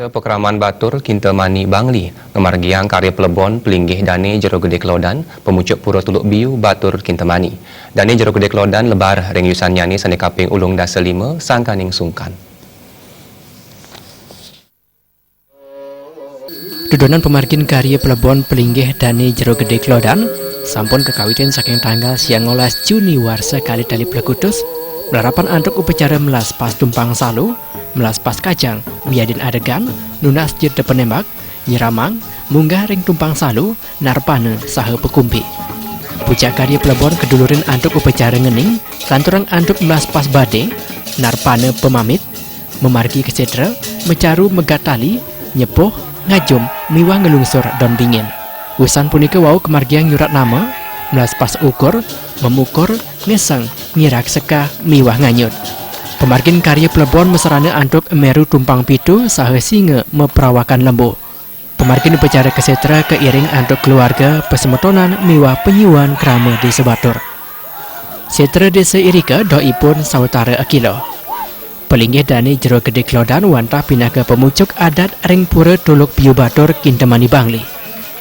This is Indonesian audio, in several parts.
Desa Pekraman Batur, Kintamani, Bangli, ngemargiang karya pelebon, pelinggih Dane Jero Gede Kelodan, pemucuk Pura Tuluk Biu, Batur, Kintamani. Dane Jero Gede Kelodan lebar ring yusan nyani sane kaping ulung dasa 5, sangkaning sungkan. Dudonan pemargin karya pelebon, pelinggih Dane Jero Gede Kelodan, sampun kekawitan saking tanggal siang 19 Juni warsa kali tali Plekutus, melarapan antuk upacara melas pas tumpang salu, melas pas kajang, wiyadin adegan, nunas jeda penembak, nyiramang, munggah ring tumpang salu, narpane saha pekumpi. Puja karya pelebon kedulurin antuk upacara ngening, lanturang antuk melas pas bade, narpane pemamit, memargi kesedra, mecaru megatali, nyepuh, ngajum, miwah ngelungsur don dingin. Usan punika wau kemargiang nyurat nama, melas pas ukur, memukur, ngeseng, ngirak seka, miwah nganyut. Pemargin karya pelebon mesrane antuk meru tumpang pitu saha singa meperawakan lembu. Pemargin upacara kesetra keiring antuk keluarga pesemetonan miwah penyuan krama desa Batur. Setra desa Irika doipun sautara akilo. Pelinggih Dane Jero Gede Kelodan wantah pindah ke pemucuk adat ring Pura Tuluk Biu Batur, Kintamani, Bangli.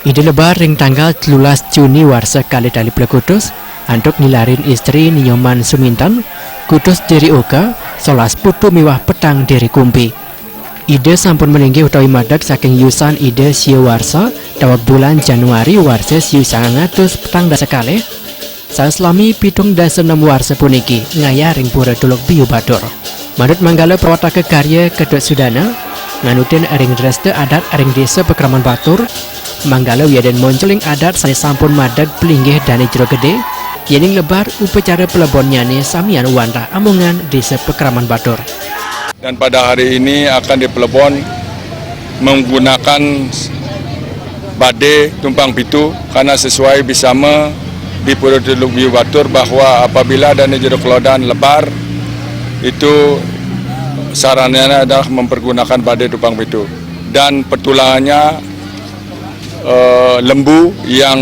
Ide lebar ring tanggal 13 Juni warsa kali tali Plekutus, antuk nilarin istri Ninyoman Sumintan, kutus diri oka, solas putu miwah petang diri kumpi. Ide sampun melinggih utawi madak saking yusan ide siu warsa, dawab bulan Januari warsa siu 900 petang dasa kalih, sang selami pitung dasa 6 warsa puniki, ngaya ring Pura Tuluk Biu Batur. Manut manggala perwataka karya Kedut Sudana, nganutin ring dreste adat ring desa Pekraman Batur, manggala wiyaden monceling adat sane sampun madag pelinggih Dane Jero Gede, yening lebar upacara pelebon nyane samian wantah amongan desa Pekraman Batur. Dan pada hari ini akan dipelebon menggunakan bade tumpang pitu karena sesuai bisama di Pura Tuluk Biu Batur bahwa apabila Dane Jero Kelodan lebar itu sarannya adalah mempergunakan bade tumpang pitu dan petulangannya lembu yang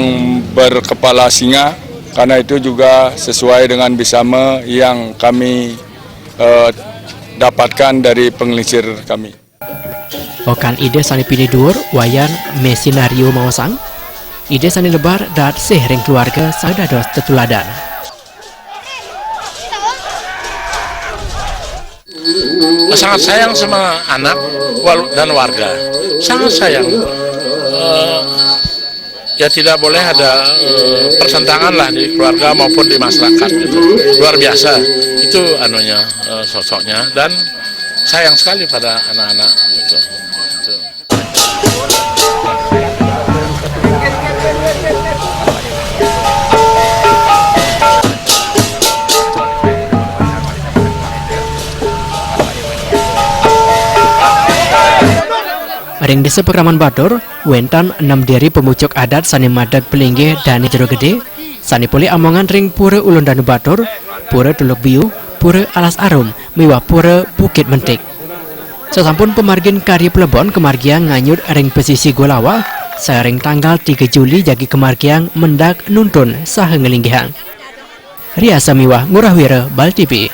berkepala singa, karena itu juga sesuai dengan bisama yang kami dapatkan dari pengelisir kami. Okan ide sani pilih dur, wayan mesinario mawasang, ide sani lebar dat sehring keluarga sadados tetuladan. Sangat sayang sama anak dan warga, sangat sayang. Ya tidak boleh ada persentangan lah di keluarga maupun di masyarakat gitu. Luar biasa itu anunya, sosoknya, dan sayang sekali pada anak-anak gitu. Ring desa Pekraman Batur, wentan 6 diri pemucuk adat sani madag pelinggih Dane Jero Gede, sani puli amongan ring Pura Ulun Danu Batur, Pura Tuluk Biu, Pura Alas Arum, miwah Pura Bukit Mentik. Sesampun pemargin karya pelebon kemargiang nganyut ring pesisi Golawa, saring tanggal 3 Juli jagi kemargiang mendak nuntun saha ngelinggihang. Riasa miwah Ngurah Wira, Bal TV.